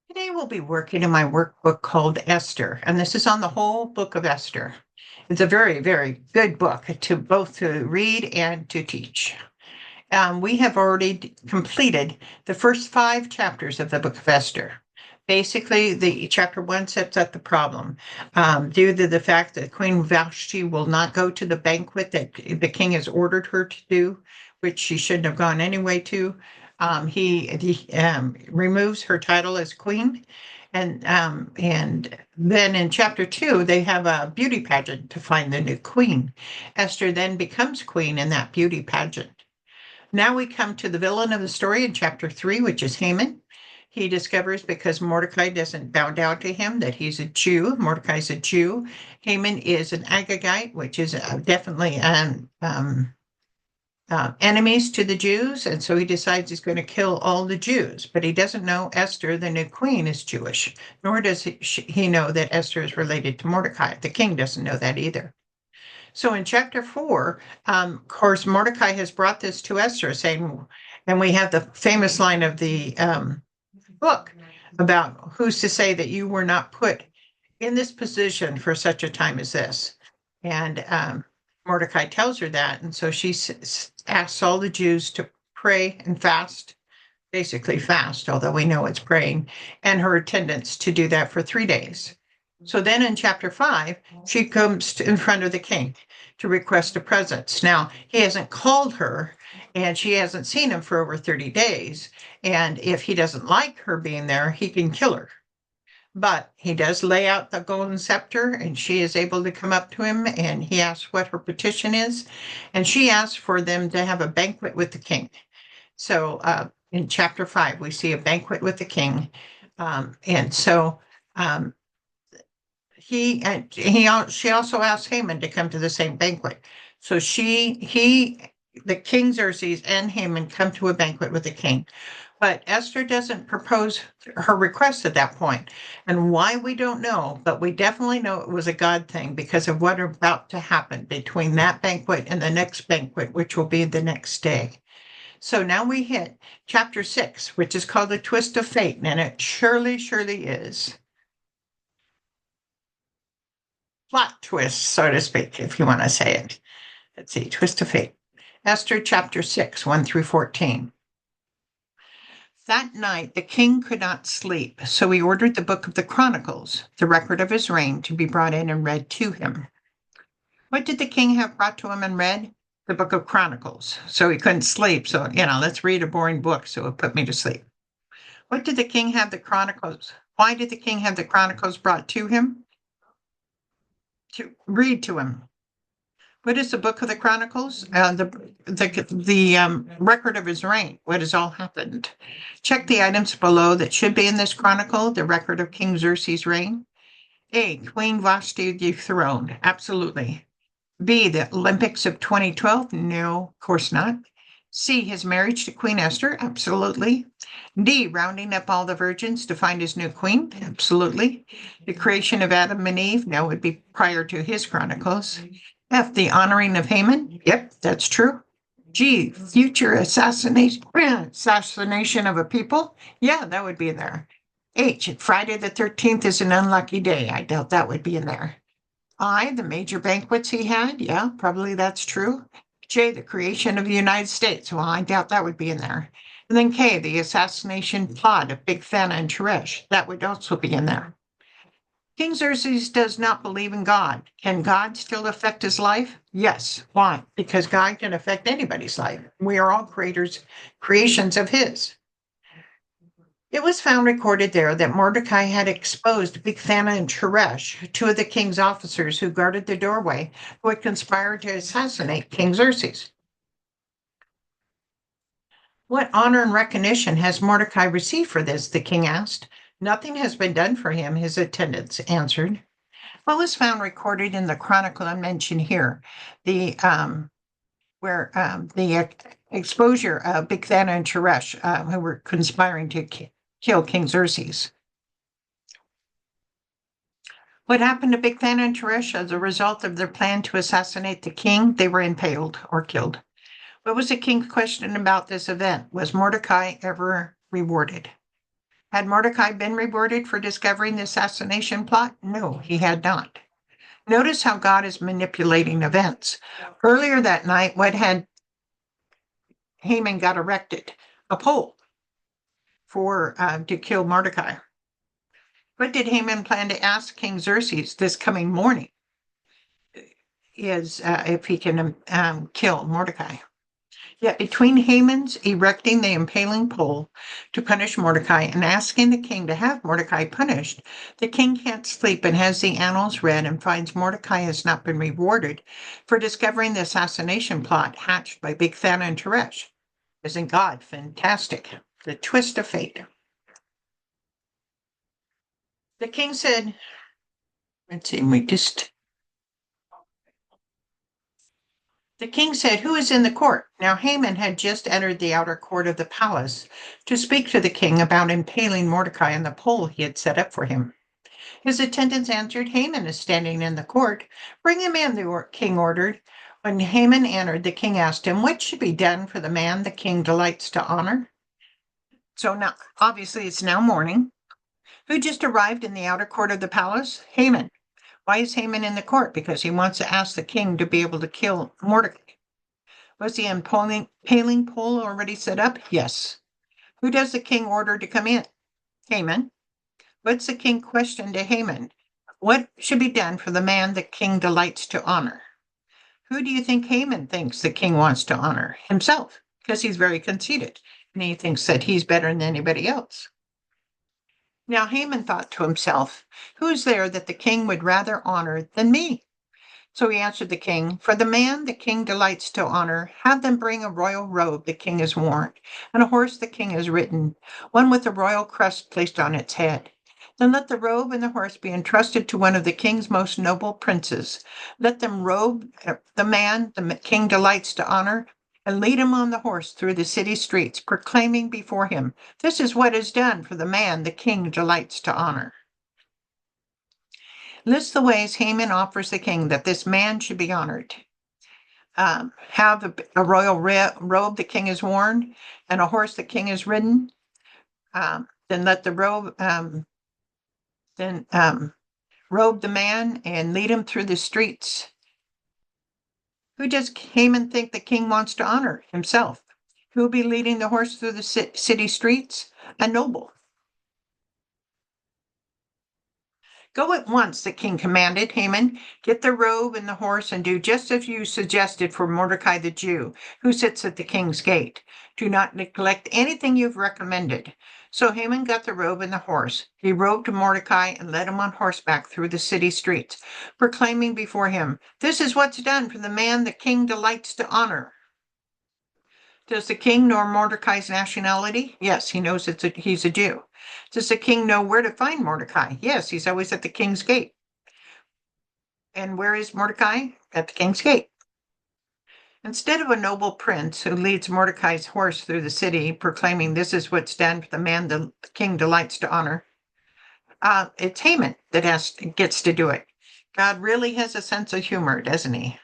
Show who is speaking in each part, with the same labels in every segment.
Speaker 1: Today we'll be working in my workbook called Esther, and this is on the whole book of Esther. It's a very, very good book to both to read and to teach. We have already completed the first 5 chapters of the book of Esther. Basically, the chapter 1 sets up the problem due to the fact that Queen Vashti will not go to the banquet that the king has ordered her to do, which she shouldn't have gone anyway to. He removes her title as queen, and then in chapter 2 they have a beauty pageant to find the new queen. Esther then becomes queen in that beauty pageant. Now we come to the villain of the story in chapter 3, which is Haman. He discovers because Mordecai doesn't bow down to him that he's a Jew. Mordecai's a Jew. Haman is an Agagite, which is definitely enemies to the Jews, and so he decides he's going to kill all the Jews. But he doesn't know Esther, the new queen, is Jewish, nor does he know that Esther is related to Mordecai. The king doesn't know that either. So in chapter 4, of course, Mordecai has brought this to Esther, saying, and we have the famous line of the book about who's to say that you were not put in this position for such a time as this. And Mordecai tells her that. And so she asks all the Jews to pray and fast, basically fast, although we know it's praying, and her attendants to do that for 3 days. So then in chapter 5, she comes in front of the king to request a presence. Now, he hasn't called her and she hasn't seen him for over 30 days. And if he doesn't like her being there, he can kill her. But he does lay out the golden scepter, and she is able to come up to him, and he asks what her petition is. And she asks for them to have a banquet with the king. So in chapter 5, we see a banquet with the king. And so she also asked Haman to come to the same banquet. So the King Xerxes and Haman come to a banquet with the king. But Esther doesn't propose her request at that point. And why, we don't know, but we definitely know it was a God thing because of what is about to happen between that banquet and the next banquet, which will be the next day. So now we hit chapter 6, which is called the twist of fate, and it surely, surely is. Plot twist, so to speak, if you want to say it. Let's see, twist of fate. Esther chapter 6, 1 through 14. That night the king could not sleep, so he ordered the book of the Chronicles, the record of his reign, to be brought in and read to him. What did the king have brought to him and read? The book of Chronicles. So he couldn't sleep. So, let's read a boring book, so it put me to sleep. What did the king have the Chronicles? Why did the king have the Chronicles brought to him? To read to him. What is the book of the Chronicles? The record of his reign. What has all happened? Check the items below that should be in this chronicle. The record of King Xerxes' reign. A. Queen Vashti dethroned. Absolutely. B. The Olympics of 2012. No, of course not. C. His marriage to Queen Esther. Absolutely. D. Rounding up all the virgins to find his new queen. Absolutely. The creation of Adam and Eve. No, would be prior to his chronicles. F. The honoring of Haman. Yep, that's true. G. Future assassination of a people. Yeah, that would be in there. H. Friday the 13th is an unlucky day. I doubt that would be in there. I. The major banquets he had. Yeah, probably that's true. J. The creation of the United States. Well, I doubt that would be in there. And then K. The assassination plot of Bigthana and Teresh. That would also be in there. King Xerxes does not believe in God. Can God still affect his life? Yes. Why? Because God can affect anybody's life. We are all creations of his. It was found recorded there that Mordecai had exposed Bigthana and Teresh, 2 of the king's officers who guarded the doorway, who had conspired to assassinate King Xerxes. What honor and recognition has Mordecai received for this? The king asked. Nothing has been done for him, his attendants answered. What was found recorded in the chronicle I mentioned here, the exposure of Bigthana and Teresh, who were conspiring to kill King Xerxes. What happened to Bigthana and Teresh as a result of their plan to assassinate the king? They were impaled or killed. What was the king's question about this event? Was Mordecai ever rewarded? Had Mordecai been rewarded for discovering the assassination plot? No, he had not. Notice how God is manipulating events. Earlier that night, what had Haman got erected? A pole for to kill Mordecai. What did Haman plan to ask King Xerxes this coming morning? Is if he can kill Mordecai. Yet between Haman's erecting the impaling pole to punish Mordecai and asking the king to have Mordecai punished, the king can't sleep and has the annals read and finds Mordecai has not been rewarded for discovering the assassination plot hatched by Bigthana and Teresh. Isn't God fantastic? The twist of fate. The king said, let's see, The king said, "Who is in the court?" Now Haman had just entered the outer court of the palace to speak to the king about impaling Mordecai on the pole he had set up for him. His attendants answered, "Haman is standing in the court. Bring him in," the king ordered. When Haman entered, the king asked him, "What should be done for the man the king delights to honor?" So now, obviously, it's now morning. Who just arrived in the outer court of the palace? Haman. Why is Haman in the court? Because he wants to ask the king to be able to kill Mordecai. Was the impaling pole already set up? Yes. Who does the king order to come in? Haman. What's the king question to Haman? What should be done for the man the king delights to honor? Who do you think Haman thinks the king wants to honor? Himself, because he's very conceited and he thinks that he's better than anybody else. Now Haman thought to himself, "Who's there that the king would rather honor than me?" So he answered the king, "For the man the king delights to honor, have them bring a royal robe the king has worn, and a horse the king has ridden, one with a royal crest placed on its head. Then let the robe and the horse be entrusted to one of the king's most noble princes. Let them robe the man the king delights to honor, and lead him on the horse through the city streets, proclaiming before him, 'This is what is done for the man the king delights to honor.'" List the ways Haman offers the king that this man should be honored. Have a royal robe the king has worn and a horse the king has ridden. Then let the robe, robe the man and lead him through the streets. Who does Haman think the king wants to honor? Himself. Who will be leading the horse through the city streets? A noble. "Go at once," the king commanded Haman. "Get the robe and the horse and do just as you suggested for Mordecai the Jew, who sits at the king's gate. Do not neglect anything you've recommended." So Haman got the robe and the horse. He robed Mordecai and led him on horseback through the city streets, proclaiming before him, "This is what's done for the man the king delights to honor." Does the king know Mordecai's nationality? Yes, he knows he's a Jew. Does the king know where to find Mordecai? Yes, he's always at the king's gate. And where is Mordecai? At the king's gate. Instead of a noble prince who leads Mordecai's horse through the city, proclaiming, "This is what's done for the man the king delights to honor," it's Haman that gets to do it. God really has a sense of humor, doesn't he?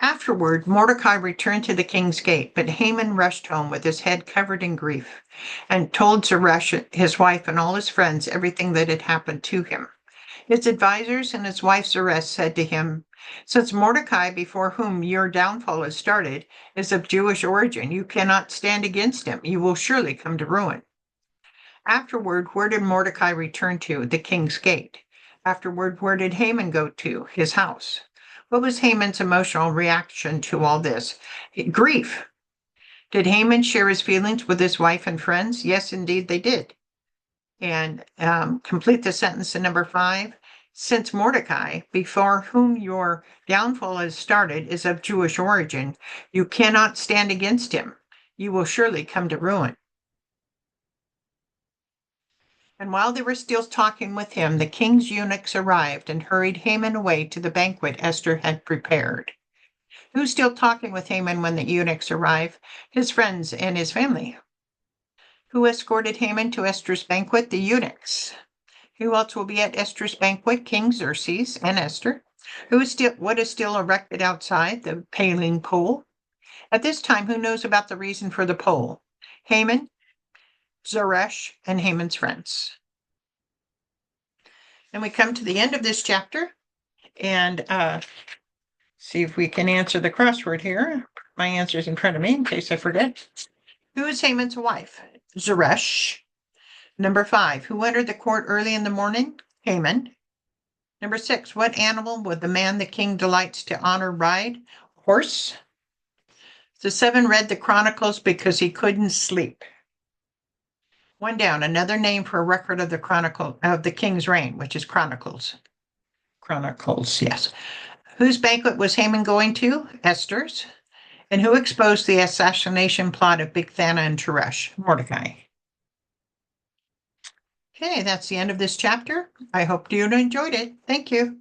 Speaker 1: Afterward, Mordecai returned to the king's gate, but Haman rushed home with his head covered in grief and told Zeresh, his wife, and all his friends everything that had happened to him. His advisors and his wife Zeresh said to him, "Since Mordecai, before whom your downfall has started, is of Jewish origin, you cannot stand against him. You will surely come to ruin." Afterward, where did Mordecai return to? The king's gate. Afterward, where did Haman go to? His house. What was Haman's emotional reaction to all this? Grief. Did Haman share his feelings with his wife and friends? Yes, indeed, they did. And complete the sentence in number 5. Since Mordecai, before whom your downfall has started, is of Jewish origin, you cannot stand against him. You will surely come to ruin. And while they were still talking with him, the king's eunuchs arrived and hurried Haman away to the banquet Esther had prepared. Who's still talking with Haman when the eunuchs arrive? His friends and his family. Who escorted Haman to Esther's banquet? The eunuchs. Who else will be at Esther's banquet? King Xerxes and Esther. What is still erected outside? The paling pole. At this time, who knows about the reason for the pole? Haman. Zeresh, and Haman's friends. And we come to the end of this chapter and see if we can answer the crossword here. My answer is in front of me in case I forget. Who is Haman's wife? Zeresh. Number 5, who entered the court early in the morning? Haman. Number 6, what animal would the man the king delights to honor ride? Horse. The 7 read the Chronicles because he couldn't sleep. 1 down, another name for a record of the chronicle of the king's reign, which is Chronicles. Chronicles, yes. Whose banquet was Haman going to? Esther's. And who exposed the assassination plot of Bigthana and Teresh? Mordecai. Okay, that's the end of this chapter. I hope you enjoyed it. Thank you.